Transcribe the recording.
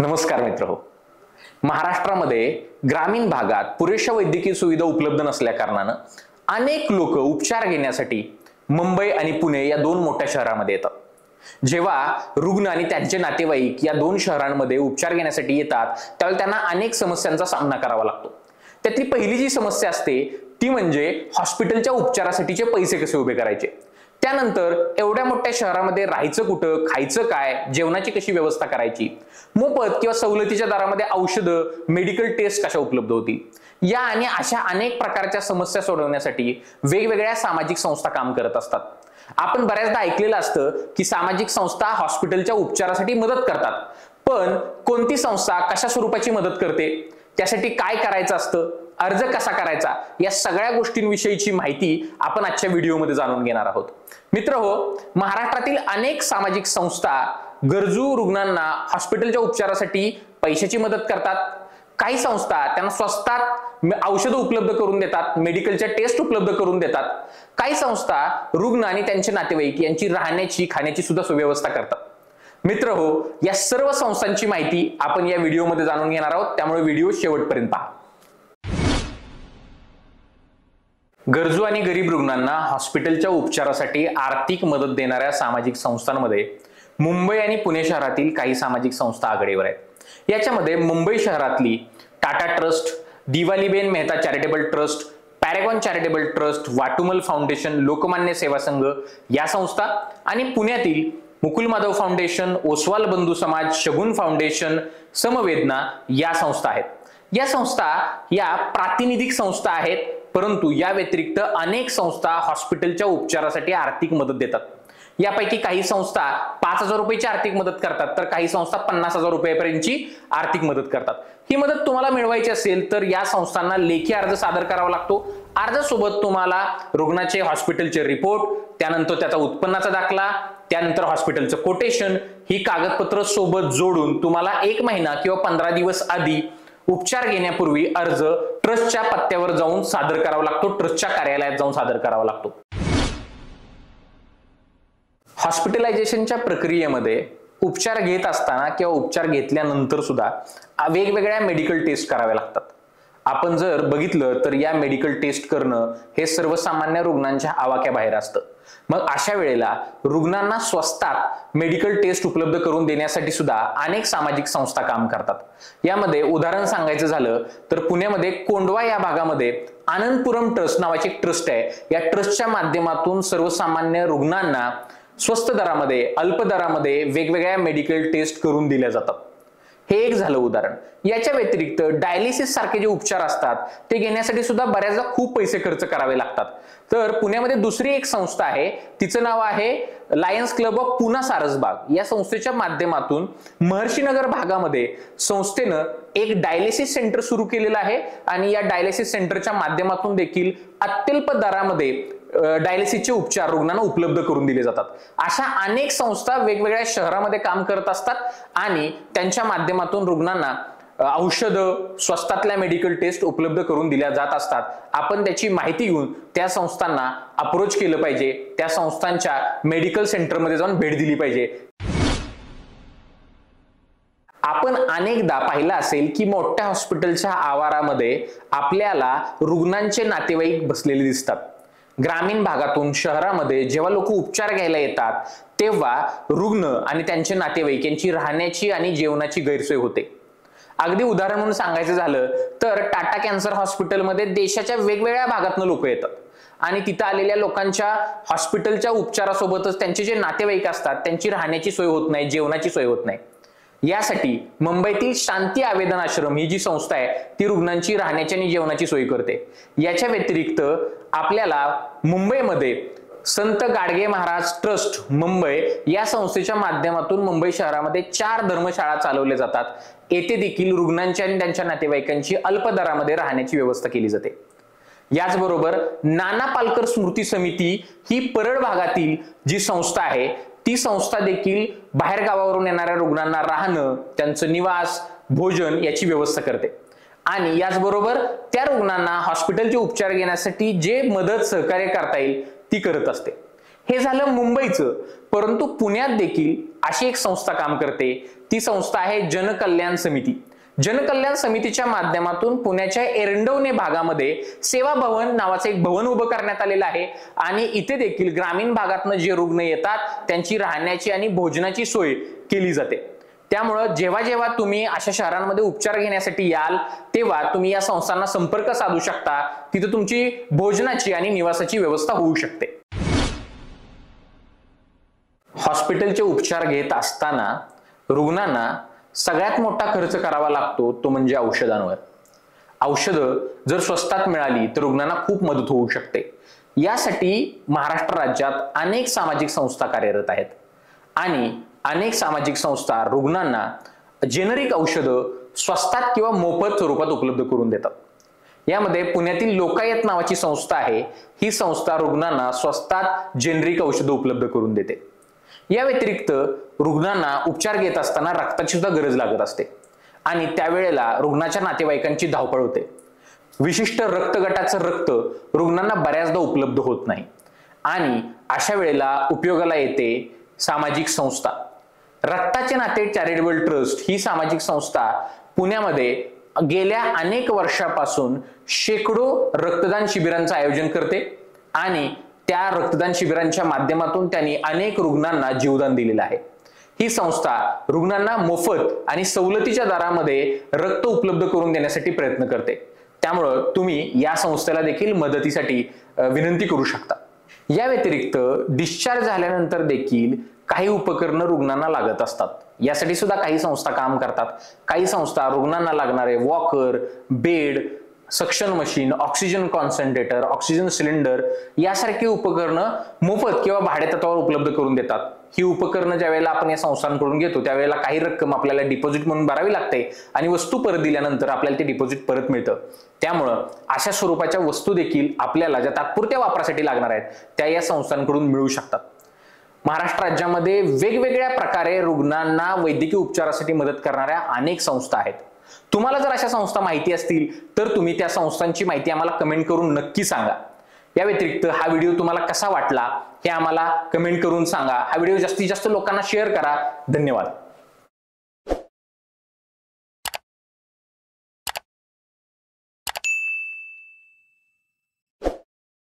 नमस्कार मित्रहो. महाराष्ट्रामध्ये ग्रामीण भागात पुरेशा वैद्यकीय सुविधा उपलब्ध नसल्या कारणाने अनेक लोक उपचार घेण्यासाठी मुंबई आणि पुणे या दोन मोठ्या शहरांमध्ये येतात. जेव्हा रुग्ण आणि त्यांचे नातेवाईक या दोन शहरांमध्ये उपचार घेण्यासाठी येतात त्यावेळी त्यांना अनेक समस्यांचा सामना करावा लागतो. त्यातली पहिली जी समस्या असते ती म्हणजे हॉस्पिटलच्या उपचारासाठीचे पैसे कसे उभे करायचे. त्यानंतर एवढ्या मोठ्या शहरामध्ये राहायचं कुठं, खायचं काय, जेवणाची कशी व्यवस्था करायची, मोफत किंवा सवलतीच्या दरामध्ये औषधं, मेडिकल टेस्ट कशा उपलब्ध होतील, या आणि अशा अनेक प्रकारच्या समस्या सोडवण्यासाठी वेगवेगळ्या सामाजिक संस्था काम करत असतात. आपण बऱ्याचदा ऐकलेलं असतं की सामाजिक संस्था हॉस्पिटलच्या उपचारासाठी मदत करतात, पण कोणती संस्था कशा स्वरूपाची मदत करते, त्यासाठी काय करायचं असतं, अर्ज कसा करायचा, या सगळ्या गोष्टींविषयीची माहिती आपण आजच्या व्हिडिओमध्ये जाणून घेणार आहोत. मित्रहो, महाराष्ट्रातील अनेक सामाजिक संस्था गरजू रुग्णांना हॉस्पिटलच्या उपचारासाठी पैशाची मदत करतात. काही संस्था त्यांना स्वस्तात औषधं उपलब्ध करून देतात, मेडिकलच्या टेस्ट उपलब्ध करून देतात. काही संस्था रुग्ण आणि त्यांचे नातेवाईक यांची राहण्याची, खाण्याची सुद्धा सुव्यवस्था करतात. मित्रहो, या सर्व संस्थांची माहिती आपण या व्हिडिओमध्ये जाणून घेणार आहोत, त्यामुळे व्हिडिओ शेवटपर्यंत पहा. गरजू आणि गरीब रुग्णांना हॉस्पिटलच्या उपचारासाठी आर्थिक मदत देणाऱ्या सामाजिक संस्थांमध्ये मुंबई आणि पुणे शहरातील काही सामाजिक संस्था आघाडीवर आहेत. याच्यामध्ये मुंबई शहरातली Tata trust, Diwaliben Mehta charitable trust, Paragon charitable trust, Watumull foundation, Lokmanya Seva Sangh या संस्था, आणि पुण्यातील मुकुल माधव फाउंडेशन, ओसवाल बंधू समाज, शगुन फाउंडेशन, समवेदना या संस्था आहेत. या संस्था या प्रातिनिधिक संस्था आहेत, परंतु या व्यतिरिक्त अनेक संस्था हॉस्पिटलच्या उपचारासाठी आर्थिक मदत देतात. यापैकी काही संस्था 5,000 रुपयाची आर्थिक मदत करतात, तर काही संस्था 50,000 रुपयापर्यंतची आर्थिक मदत करतात. ही मदत तुम्हाला मिळवायची असेल तर या संस्थांना लेखी अर्ज सादर करावा लागतो. अर्जासोबत तुम्हाला रुग्णाचे हॉस्पिटलचे रिपोर्ट, त्यानंतर त्याचा उत्पन्नाचा दाखला, त्यानंतर हॉस्पिटलचं कोटेशन ही कागदपत्र सोबत जोडून तुम्हाला 1 महिना किंवा 15 दिवस आधी उपचार घेण्यापूर्वी अर्ज ट्रस्टच्या पत्त्यावर जाऊन सादर करावा लागतो, ट्रस्टच्या कार्यालयात जाऊन सादर करावा लागतो. हॉस्पिटलायझेशनच्या प्रक्रियेमध्ये उपचार घेत असताना किंवा उपचार घेतल्यानंतर सुद्धा वेगवेगळ्या मेडिकल टेस्ट कराव्या लागतात. आपण जर बघितलं तर या मेडिकल टेस्ट करणं हे सर्वसामान्य रुग्णांच्या आवाक्याबाहेर असतं. मग अशा वेळेला रुग्णांना स्वस्तात मेडिकल टेस्ट उपलब्ध करून देण्यासाठी सुद्धा अनेक सामाजिक संस्था काम करतात. यामध्ये उदाहरण सांगायचं झालं तर पुण्यामध्ये कोंडवा या भागामध्ये आनंदपुरम ट्रस्ट नावाची एक ट्रस्ट आहे. या ट्रस्टच्या माध्यमातून सर्वसामान्य रुग्णांना स्वस्त दरामध्ये, अल्प दरामध्ये वेगवेगळ्या मेडिकल टेस्ट करून दिल्या जातात. हे एक झालं उदाहरण. याच्या व्यतिरिक्त डायलिसिस सारखे जे उपचार असतात ते घेण्यासाठी सुद्धा बऱ्याचदा खूप पैसे खर्च करावे लागतात. तर पुण्यामध्ये दुसरी एक संस्था आहे, तिचं नाव आहे Lions Club of Poona Sarasbaug. या संस्थेच्या माध्यमातून महर्षीनगर भागामध्ये संस्थेनं एक डायलिसिस सेंटर सुरू केलेलं आहे आणि या डायलिसिस सेंटरच्या माध्यमातून देखील अत्यल्प दरामध्ये डायलिसिसचे उपचार रुग्णांना उपलब्ध करून दिले जातात. अशा अनेक संस्था वेगवेगळ्या शहरामध्ये काम करत असतात आणि त्यांच्या माध्यमातून रुग्णांना औषधं, स्वस्तातल्या मेडिकल टेस्ट उपलब्ध करून दिल्या जात असतात. आपण त्याची माहिती घेऊन त्या संस्थांना अप्रोच केलं पाहिजे, त्या संस्थांच्या मेडिकल सेंटरमध्ये जाऊन भेट दिली पाहिजे. आपण अनेकदा पाहिलं असेल की मोठ्या हॉस्पिटलच्या आवारामध्ये आपल्याला रुग्णांचे नातेवाईक बसलेले दिसतात. ग्रामीण भागातून शहरामध्ये जेव्हा लोक उपचार घ्यायला येतात तेव्हा रुग्ण आणि त्यांचे नातेवाईक यांची राहण्याची आणि जेवणाची गैरसोय होते. अगदी उदाहरण म्हणून सांगायचं झालं तर टाटा कॅन्सर हॉस्पिटलमध्ये देशाच्या वेगवेगळ्या भागातून लोक येतात आणि तिथं आलेल्या लोकांच्या हॉस्पिटलच्या उपचारासोबतच त्यांचे जे नातेवाईक असतात त्यांची राहण्याची सोय होत नाही, जेवणाची सोय होत नाही. यासाठी मुंबईतील शांती आवेदन आश्रम ही जी संस्था आहे ती रुग्णांची राहण्याची आणि जेवणाची सोय करते. याच्या व्यतिरिक्त आपल्याला मुंबईमध्ये संत गाडगे महाराज ट्रस्ट मुंबई या संस्थेच्या माध्यमातून मुंबई शहरामध्ये 4 धर्मशाळा चालवल्या जातात. येथे देखील रुग्णांच्या आणि त्यांच्या नातेवाईकांची अल्प दरामध्ये राहण्याची व्यवस्था केली जाते. याचबरोबर नाना पालकर स्मृती समिती ही परळ भागातील जी संस्था आहे ती संस्था देखील बाहेर गावावरून येणाऱ्या रुग्णांना राहणं, त्यांचं निवास, भोजन याची व्यवस्था करते आणि याचबरोबर त्या रुग्णांना हॉस्पिटलचे उपचार घेण्यासाठी जे मदत सहकार्य करता येईल ती करत असते. हे झालं मुंबईचं, परंतु पुण्यात देखील अशी एक संस्था काम करते. ती संस्था आहे जनकल्याण समिती. जनकल्याण समितीच्या माध्यमातून पुण्याच्या एरंडवणे भागामध्ये सेवा भवन नावाचं एक भवन उभं करण्यात आलेलं आहे आणि इथे देखील ग्रामीण भागातनं जे रुग्ण येतात त्यांची राहण्याची आणि भोजनाची सोय केली जाते. त्यामुळं जेव्हा जेव्हा तुम्ही अशा शहरांमध्ये उपचार घेण्यासाठी याल तेव्हा तुम्ही या संस्थांना संपर्क साधू शकता. तिथे तुमची भोजनाची आणि निवासाची व्यवस्था होऊ शकते. हॉस्पिटलचे उपचार घेत असताना रुग्णांना सगळ्यात मोठा खर्च करावा लागतो तो म्हणजे औषधांवर. औषधं जर स्वस्तात मिळाली तर रुग्णांना खूप मदत होऊ शकते. यासाठी महाराष्ट्र राज्यात अनेक सामाजिक संस्था कार्यरत आहेत आणि अनेक सामाजिक संस्था रुग्णांना जेनरिक औषधं स्वस्तात किंवा मोफत स्वरूपात उपलब्ध करून देतात. यामध्ये पुण्यातील लोकायत नावाची संस्था आहे. ही संस्था रुग्णांना स्वस्तात जेनरिक औषधं उपलब्ध करून देते. या व्यतिरिक्त रुग्णांना उपचार घेत असताना रक्ताची सुद्धा गरज लागत असते आणि त्यावेळेला रुग्णाच्या नातेवाईकांची धावपळ होते. विशिष्ट रक्तगटाचं रक्त रुग्णांना बऱ्याचदा उपलब्ध होत नाही आणि अशा वेळेला उपयोगाला येते सामाजिक संस्था. रक्ताचे नाते चॅरिटेबल ट्रस्ट ही सामाजिक संस्था पुण्यामध्ये गेल्या अनेक वर्षापासून शेकडो रक्तदान शिबिरांचं आयोजन करते आणि त्या रक्तदान शिबिरांच्या माध्यमातून त्यांनी अनेक रुग्णांना जीवदान दिलेलं आहे. ही संस्था रुग्णांना मोफत आणि सवलतीच्या दरामध्ये रक्त उपलब्ध करून देण्यासाठी प्रयत्न करते. त्यामुळं तुम्ही या संस्थेला देखील मदतीसाठी विनंती करू शकता. या व्यतिरिक्त डिस्चार्ज झाल्यानंतर देखील काही उपकरणं रुग्णांना लागत असतात. यासाठी सुद्धा काही संस्था काम करतात. काही संस्था रुग्णांना लागणारे walker, bed, suction machine, oxygen concentrator, oxygen cylinder यासारखी उपकरणं मोफत किंवा भाडेतत्वावर उपलब्ध करून देतात. ही उपकरणं ज्यावेळेला आपण या संस्थांकडून घेतो त्यावेळेला काही रक्कम आपल्याला डिपॉझिट म्हणून भरावी लागते आणि वस्तू परत दिल्यानंतर आपल्याला ते डिपॉझिट परत मिळतं. त्यामुळं अशा स्वरूपाच्या वस्तू देखील आपल्याला ज्या तात्पुरत्या वापरासाठी लागणार आहेत त्या या संस्थांकडून मिळू शकतात. महाराष्ट्र राज्यामध्ये वेगवेगळ्या प्रकारे रुग्णांना वैद्यकीय उपचारासाठी मदत करणाऱ्या अनेक संस्था आहेत. तुम्हाला जर अशा संस्था माहिती असतील तर तुम्ही त्या संस्थांची माहिती आम्हाला कमेंट करून नक्की सांगा. या व्यतिरिक्त हा व्हिडिओ तुम्हाला कसा वाटला हे आम्हाला कमेंट करून सांगा. हा व्हिडिओ जास्तीत जास्त लोकांना शेअर करा. धन्यवाद.